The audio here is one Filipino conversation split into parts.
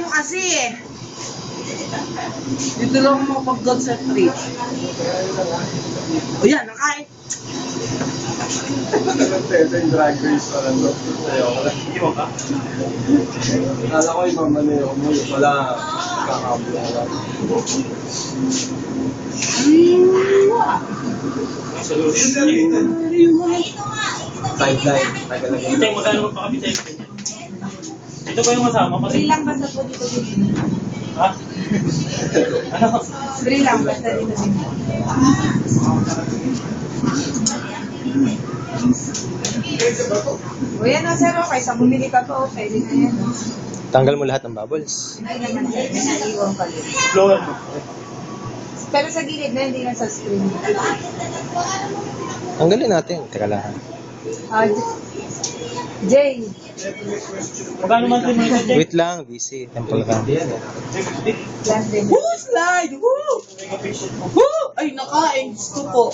mo kasi eh. Dito lang mo pag-concentrate. O yan, nakain. Ito yung drag race pa lang. Hindi mo ka? Kala ko ibang ano yung wala kakabula lang. Sideline. Tay, magkano magpakabit sa'yo? Ito ba yung kasama? Free lang basta po dito din. Ha? Ano? Free lang basta dito din. O yan o sir, okay. Sa bumili ka po, pwede na yan. Tanggal mo lahat ng bubbles. Hindi naman sir, naiiwan ka din. Blower mo. Pero sa gilid na, hindi na sa screen. Tanggalin natin. Teka lang. Ah, Jay. Magkano monthly mo ito, Jay? Wait lang, busy. Temple ka. Plan din. Woo! Slide! Woo! Woo! Ay, nakain. Gusto ko.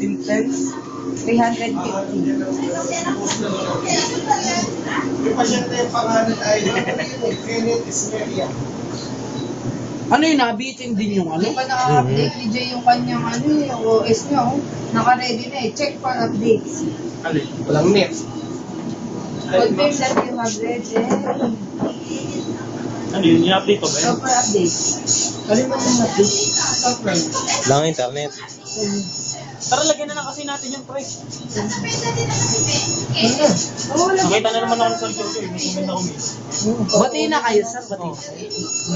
Intense. 350. Yung pasyente yung pangalan ay Kenneth Ismeria. Ano yun, nabitin din yung ano? Hindi pa naka-update ni Jay yung kanyang ano, yung OS niya. Oh. Naka-ready na eh. Check for updates. Alin? Walang net. Confirm that you have read Ano yun? I-update ko ba yun? Software update. Kalin mo yung update? Software. Lang internet. Tara, lagyan na lang kasi natin yung price. Oo, wala. Nakita na naman ako sa cellphone ko. May comment ako. Bati na kayo, sir. Bati na kayo.